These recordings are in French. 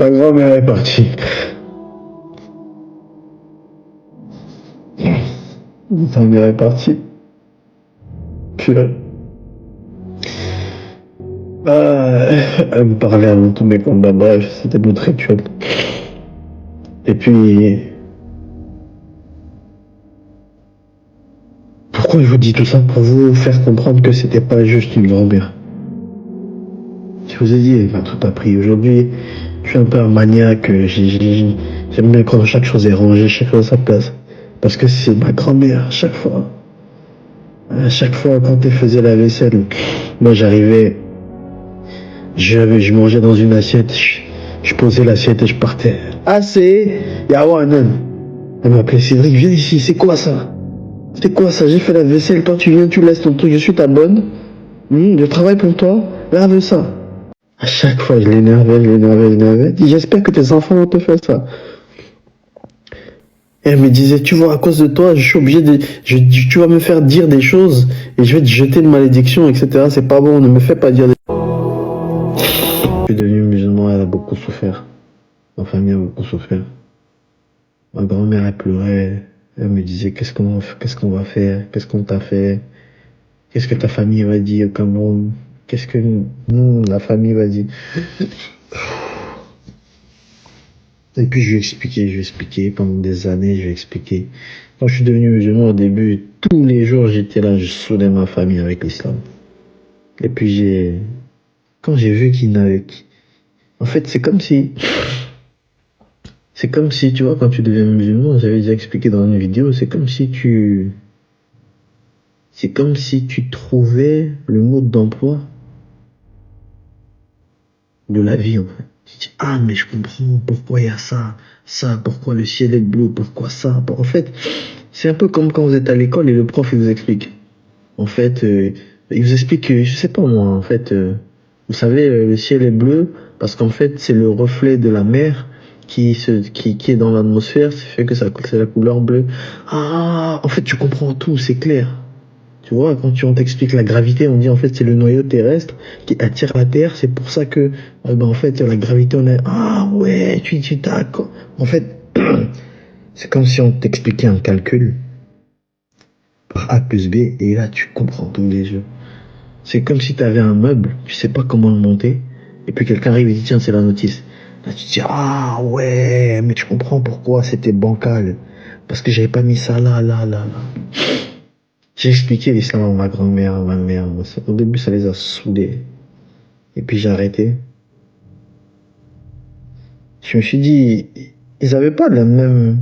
Ma grand-mère est partie. Ma mère est partie. Puis là, elle me parlait avant tous mes combats. Bref, c'était notre rituel. Et puis, pourquoi je vous dis tout ça? Pour vous faire comprendre que c'était pas juste une grand-mère. Je vous ai dit, elle m'a tout appris. Aujourd'hui, je suis un peu un maniaque. J'aime bien quand chaque chose est rangée, chaque chose à sa place. Parce que c'est ma grand-mère, à chaque fois. À chaque fois, quand elle faisait la vaisselle, moi j'arrivais, je mangeais dans une assiette, je posais l'assiette et je partais. Ah, c'est Yawanan. Elle m'appelait Cédric, viens ici, c'est quoi ça? C'est quoi ça? J'ai fait la vaisselle, toi tu viens, tu laisses ton truc, je suis ta bonne. Je travaille pour toi, lave ça. À chaque fois, je l'énervais, je l'énervais, je l'énervais. Elle dit, j'espère que tes enfants vont te faire ça. Et elle me disait, tu vois, à cause de toi, je suis obligé de, tu vas me faire dire des choses et je vais te jeter une malédiction, etc. C'est pas bon, ne me fais pas dire des choses. Je suis devenu musulman, elle a beaucoup souffert. Ma famille a beaucoup souffert. Ma grand-mère, elle pleurait. Elle me disait, qu'est-ce qu'on va faire? Qu'est-ce qu'on t'a fait? Qu'est-ce que ta famille va dire au Cameroun? Qu'est-ce que la famille va dire? Et puis je lui ai expliqué pendant des années, je lui ai expliqué. Quand je suis devenu musulman au début, tous les jours j'étais là, je soudais ma famille avec l'islam. Et puis quand j'ai vu qu'il n'avait, en fait c'est comme si, tu vois, quand tu deviens musulman, j'avais déjà expliqué dans une vidéo, c'est comme si tu trouvais le mode d'emploi de la vie, en fait. Tu dis, ah, mais je comprends pourquoi il y a ça, pourquoi le ciel est bleu, pourquoi ça. En fait, c'est un peu comme quand vous êtes à l'école et le prof il vous explique. En fait, il vous explique que, je sais pas moi, en fait, vous savez, le ciel est bleu parce qu'en fait, c'est le reflet de la mer qui est dans l'atmosphère, ça fait que c'est la couleur bleue. Ah, en fait, tu comprends tout, c'est clair. Tu vois, quand on t'explique la gravité, on dit en fait c'est le noyau terrestre qui attire la Terre, c'est pour ça que, en fait, la gravité, on est, ah ouais, tu d'accord. En fait, c'est comme si on t'expliquait un calcul par A plus B, et là, tu comprends tous les jeux. C'est comme si tu avais un meuble, tu sais pas comment le monter, et puis quelqu'un arrive et dit, tiens, c'est la notice. Là, tu te dis, ah ouais, mais tu comprends pourquoi c'était bancal. Parce que j'avais pas mis ça là. J'ai expliqué l'islam à ma grand-mère, à ma mère. Au début, ça les a saoulés. Et puis j'ai arrêté. Je me suis dit, ils avaient pas la même...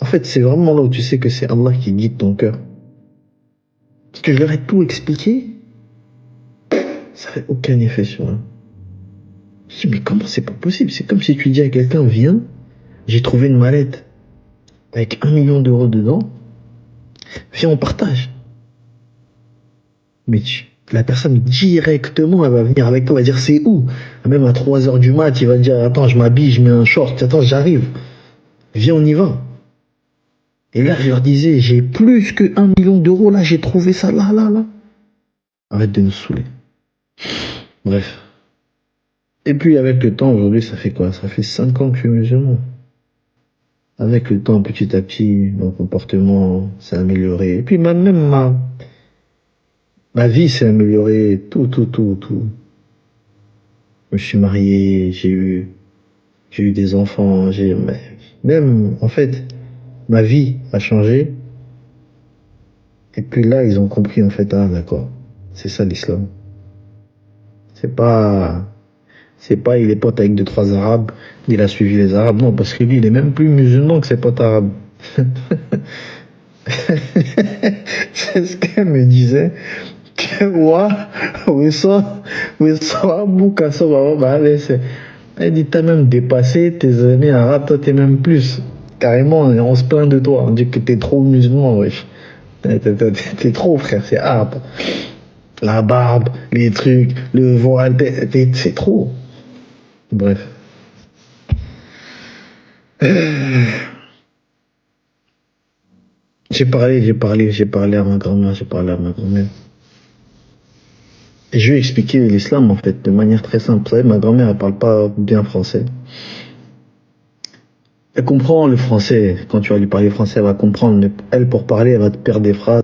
En fait, c'est vraiment là où tu sais que c'est Allah qui guide ton cœur. Parce que je leur ai tout expliqué, ça fait aucun effet sur eux. Je me dis, mais comment c'est pas possible? C'est comme si tu dis à quelqu'un, viens, j'ai trouvé une mallette avec 1 million d'euros dedans, viens, on partage. Mais la personne directement, elle va venir avec toi, elle va dire c'est où? Même à 3 heures du mat, il va dire attends, je m'habille, je mets un short, attends, j'arrive. Viens, on y va. Et là, je leur disais, j'ai plus que 1 million d'euros, là, j'ai trouvé ça là. Arrête de nous saouler. Bref. Et puis, avec le temps, aujourd'hui, ça fait quoi? Ça fait 5 ans que je suis musulman. Avec le temps, petit à petit, mon comportement s'est amélioré. Et puis, même ma vie s'est améliorée. Tout. Je me suis marié, j'ai eu des enfants, même, en fait, ma vie a changé. Et puis là, ils ont compris, en fait, ah, d'accord. C'est ça l'islam. C'est pas, il est pote avec 2, 3 Arabes, il a suivi les Arabes. Non, parce que lui, il est même plus musulman que ses potes arabes. C'est ce qu'elle me disait. Que moi, elle dit, t'as même dépassé tes amis arabes, toi t'es même plus. Carrément, on se plaint de toi, on dit que t'es trop musulman, wesh. T'es trop, frère, c'est arabe. La barbe, les trucs, le voile, c'est trop. Bref. J'ai parlé à ma grand-mère, j'ai parlé à ma grand-mère. Et je vais expliquer l'islam en fait de manière très simple. Vous savez, ma grand-mère elle parle pas bien français. Elle comprend le français. Quand tu vas lui parler français, elle va comprendre. Mais elle, pour parler, elle va te perdre des phrases.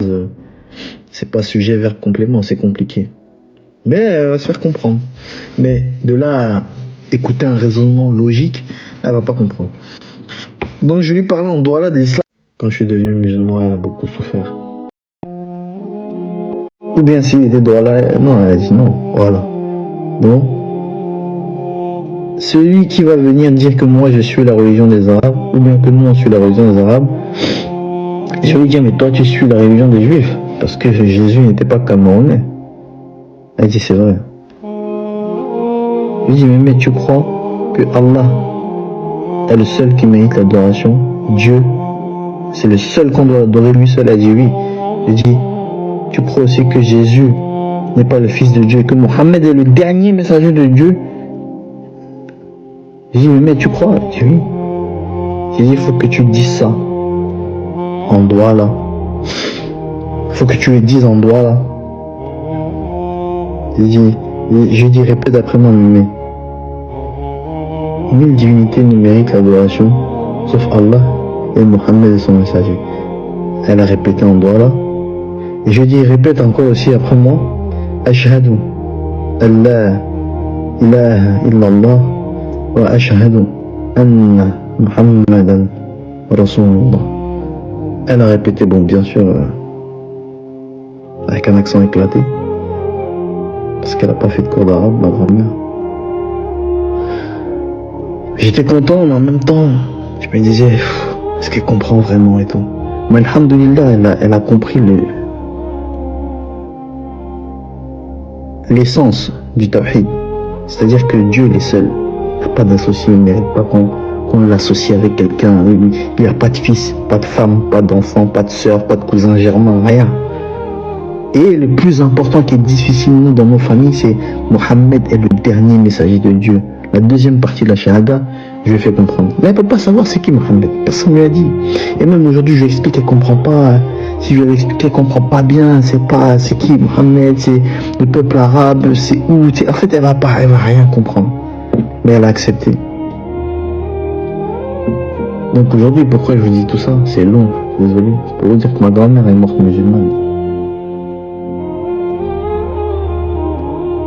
C'est pas sujet, verbe, complément. C'est compliqué. Mais elle va se faire comprendre. Mais de là à écouter un raisonnement logique, elle va pas comprendre. Donc je lui parlais en droit là de l'islam. Quand je suis devenu musulman, elle a beaucoup souffert. Ou bien s'il était droit là, non, elle a dit non. Voilà. Donc, celui qui va venir dire que moi je suis la religion des Arabes, ou bien que nous on suit la religion des Arabes, je lui dis mais toi tu suis la religion des Juifs, parce que Jésus n'était pas camerounais. Elle dit c'est vrai. Je lui dis mais tu crois que Allah est le seul qui mérite l'adoration, Dieu, c'est le seul qu'on doit adorer, lui seul. Elle dit oui. Je dis tu crois aussi que Jésus n'est pas le fils de Dieu, que Mohammed est le dernier messager de Dieu? Je dis mais tu crois? Elle dit oui. J'ai dit il faut que tu dises ça en droit là. Il faut que tu le dises en droit là. Je dis répète après moi, mais nulle divinité ne mérite l'adoration sauf Allah et Mohammed et son messager. Elle a répété en droit là. Et je dis répète encore aussi après moi. Ashhadu an la ilaha illallah wa ashhadu anna Muhammadan Rasulullah. Elle a répété, bon, bien sûr, avec un accent éclaté, parce qu'elle n'a pas fait de cours d'arabe, ma grand-mère. J'étais content, mais en même temps, je me disais, est-ce qu'elle comprend vraiment et tout? Mais alhamdoulilah, elle a compris l'essence du tawhid. C'est-à-dire que Dieu est seul. Il n'y a pas d'associé, il ne mérite pas qu'on l'associe avec quelqu'un. Il n'y a pas de fils, pas de femme, pas d'enfant, pas de soeur, pas de cousin germain, rien. Et le plus important qui est difficile dans nos familles, c'est Mohammed est le dernier messager de Dieu. La deuxième partie de la shahada, je lui ai fait comprendre. Mais elle ne peut pas savoir c'est qui Mohammed. Personne ne lui a dit. Et même aujourd'hui, je lui explique, elle ne comprend pas. Si je lui explique, elle ne comprend pas bien. C'est qui Mohammed, c'est le peuple arabe, c'est où. En fait, elle va rien comprendre. Mais elle a accepté. Donc aujourd'hui, pourquoi je vous dis tout ça? C'est long, désolé. C'est pour vous dire que ma grand-mère est morte musulmane.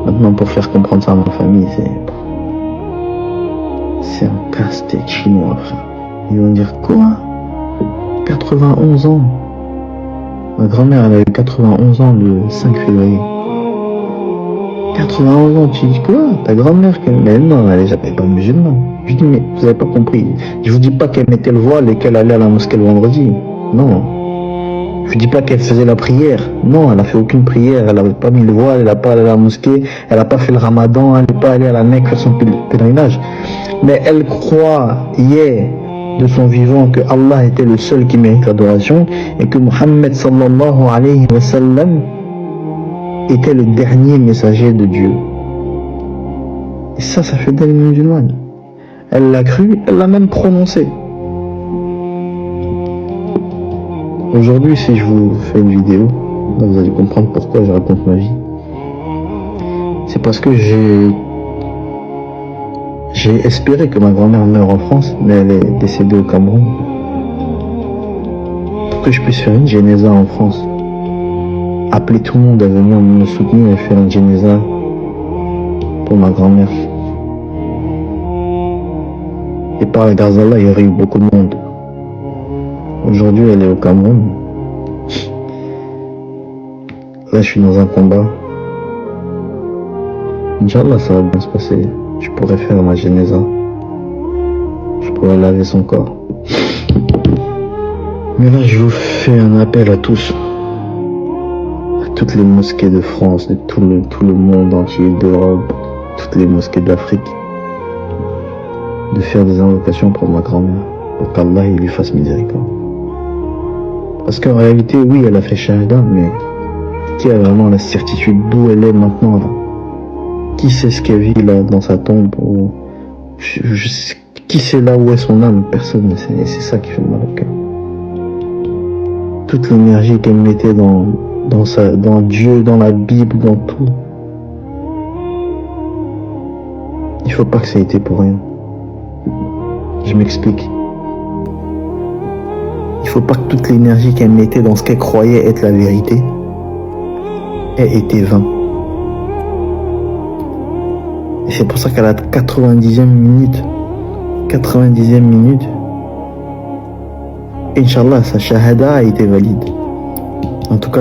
Maintenant, pour faire comprendre ça à ma famille, c'est un casse-tête chinois, frère. Ils vont dire quoi? 91 ans. Ma grand-mère, elle a eu 91 ans le 5 février. 91 ans, tu dis quoi? Ta grand-mère, mais non, elle n'est pas musulmane. Je dis, mais vous n'avez pas compris. Je vous dis pas qu'elle mettait le voile et qu'elle allait à la mosquée le vendredi. Non. Je vous dis pas qu'elle faisait la prière. Non, elle n'a fait aucune prière. Elle n'avait pas mis le voile, elle n'a pas allé à la mosquée, elle n'a pas fait le ramadan, elle n'est pas allée à la Mecque faire son pèlerinage. Mais elle croyait de son vivant que Allah était le seul qui mérite l'adoration et que Muhammad sallallahu alayhi wa sallam était le dernier messager de Dieu. Et ça fait d'elle une musulmane. Elle l'a cru, elle l'a même prononcé. Aujourd'hui, si je vous fais une vidéo, là vous allez comprendre pourquoi je raconte ma vie. C'est parce que j'ai espéré que ma grand-mère meure en France, mais elle est décédée au Cameroun. Pour que je puisse faire une jénéza en France. Appeler tout le monde à venir me soutenir et faire une jénéza pour ma grand-mère. Et par la grâce d'Allah, il y aurait eu beaucoup de monde. Aujourd'hui, elle est au Cameroun. Là, je suis dans un combat. Inch'Allah, ça va bien se passer. Je pourrais faire ma jénéza. Je pourrais laver son corps. Mais là, je vous fais un appel à tous. À toutes les mosquées de France, de tout le monde entier, d'Europe, toutes les mosquées d'Afrique. De faire des invocations pour ma grand-mère. Pour qu'Allah lui fasse miséricorde. Parce qu'en réalité, oui, elle a fait shahada, mais qui a vraiment la certitude d'où elle est maintenant là? Qui sait ce qu'elle vit là dans sa tombe? Qui sait là où est son âme? Personne ne sait. Et c'est ça qui fait mal au cœur. Toute l'énergie qu'elle mettait dans Dieu, dans la Bible, dans tout. Il faut pas que ça ait été pour rien. Je m'explique. Il faut pas que toute l'énergie qu'elle mettait dans ce qu'elle croyait être la vérité ait été vain. Et c'est pour ça qu'à la 90e minute, Inch'Allah, sa shahada a été valide. En tout cas,